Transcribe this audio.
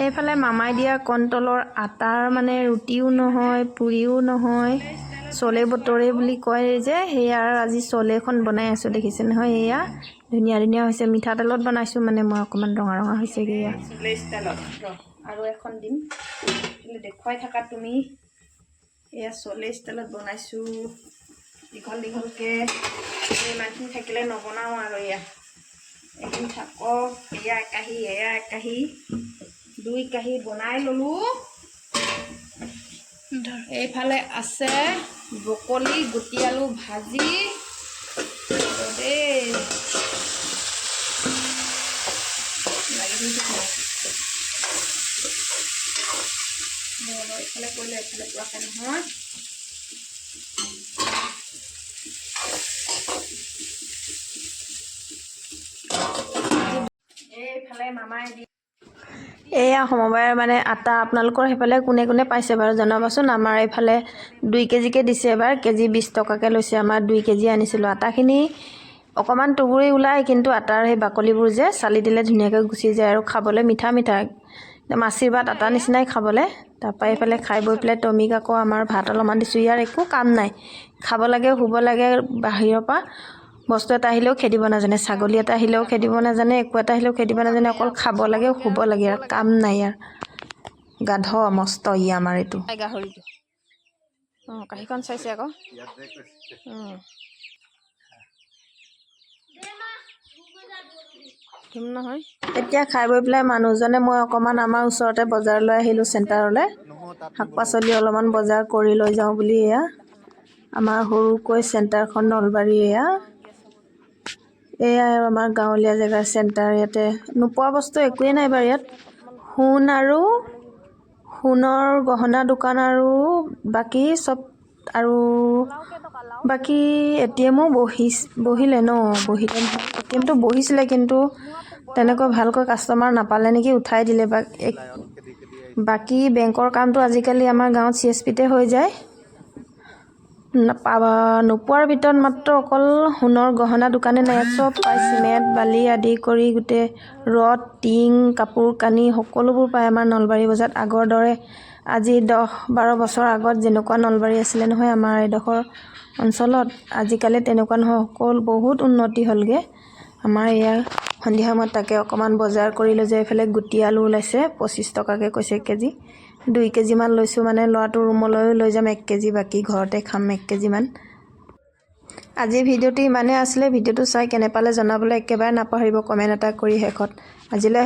এইফালে মামাই দিয়া কণ্ট্ৰলৰ আটাৰ মানে ৰুটিও নহয় পুৰিও নহয় চলে বতৰে বুলি কয় যে সেয়া আজি চলেখন বনাই আছোঁ দেখিছে নহয় এয়া ধুনীয়া ধুনীয়া হৈছে মিঠাতেলত বনাইছোঁ মানে মই অকণমান ৰঙা ৰঙা হৈছেগৈ এয়া চলে ষ্টাইলত আৰু এখন দিম দেখুৱাই থাকা তুমি এয়া চলে ষ্টাইলত বনাইছোঁ দীঘল দীঘলকৈ ইমানখিনি থাকিলে নবনাওঁ আৰু এয়া এইখিনি থাকক এয়া একাহী 2 কাঁহী বনাই ল'লোঁ এইফালে আছে ব্ৰকলি গুটি আলু ভাজি দেই এইফালে কৰিলে এইফালে পোৱাকৈ নহয় এইফালে মামাই দি এয়া সমবায়ৰ মানে আটা আপোনালোকৰ সেইফালে কোনে কোনে পাইছে বাৰু জনাবচোন আমাৰ এইফালে 2 কেজিকৈ দিছে এবাৰ কেজি 20 টকাকৈ লৈছে আমাৰ 2 কেজি আনিছিলোঁ আটাখিনি অকণমান টুগুৰি ওলায় কিন্তু আটাৰ সেই বাকলিবোৰ যে চালি দিলে ধুনীয়াকৈ গুচি যায় আৰু খাবলৈ মিঠা মিঠা আশীৰ্বাদ আটা নিচিনাই খাবলৈ তাৰপৰা এইফালে খাই বৈ পেলাই টমিক আকৌ আমাৰ ভাত অলপমান দিছোঁ ইয়াৰ একো কাম নাই খাব লাগে শুব লাগে বাহিৰৰ পৰা বস্তু এটা আহিলেও খেদিব নাজানে ছাগলী এটা আহিলেও খেদিব নাজানে একো এটা আহিলেও খেদিব নাজানে অকল খাব লাগে শুব লাগে আৰু কাম নাই ইয়াৰ গাধ মস্ত ই আমাৰ এইটো গাহৰিটো অঁ কাঁহীখন চাইছে আকৌ নহয় এতিয়া খাই বৈ পেলাই মানুহজনে মই অকণমান আমাৰ ওচৰতে বজাৰলৈ আহিলোঁ চেণ্টাৰলৈ শাক পাচলি অলপমান বজাৰ কৰি লৈ যাওঁ বুলি এয়া আমাৰ সৰুকৈ চেণ্টাৰখন নলবাৰী এয়া আমাৰ গাঁৱলীয়া জেগাৰ চেণ্টাৰ ইয়াতে নোপোৱা বস্তু একোৱেই নাই বাৰু ইয়াত সোণ আৰু সোণৰ গহনা দোকান আৰু বাকী চব আৰু বাকী এটিএমো বহিলে ন বহিলে এটিএমটো বহিছিলে কিন্তু তেনেকৈ ভালকৈ কাষ্টমাৰ নাপালে নেকি উঠাই দিলে বাকী বেংকৰ কামটো আজিকালি আমাৰ গাঁৱত CSPতে হৈ যায় নোপোৱাৰ ভিতৰত মাত্ৰ অকল সোণৰ গহনা দোকানে নাই চব পায় চিমেণ্ট বালি আদি কৰি গোটেই ৰদ টিং কাপোৰ কানি সকলোবোৰ পায় আমাৰ নলবাৰী বজাৰত আগৰ দৰে আজি 10-12 বছৰ আগত যেনেকুৱা নলবাৰী আছিলে নহয় আমাৰ এডোখৰ অঞ্চলত আজিকালি তেনেকুৱা নহয় সকলো বহুত উন্নতি হ'লগৈ আমাৰ এয়া সন্ধিয়া সময়ত তাকে অকণমান বজাৰ কৰি লৈ যায় এইফালে গুটি আলু ওলাইছে 25 টকাকৈ কৈছে কেজি 2 কেজিমান লৈছোঁ মানে ল'ৰাটো ৰুমলৈও লৈ যাম 1 কেজি বাকী ঘৰতে খাম 1 কেজিমান আজি ভিডিঅ'টো ইমানেই আছিলে ভিডিঅ'টো চাই কেনে পালে জনাবলৈ একেবাৰে নাপাহৰিব কমেণ্ট এটা কৰি শেষত আজিলৈ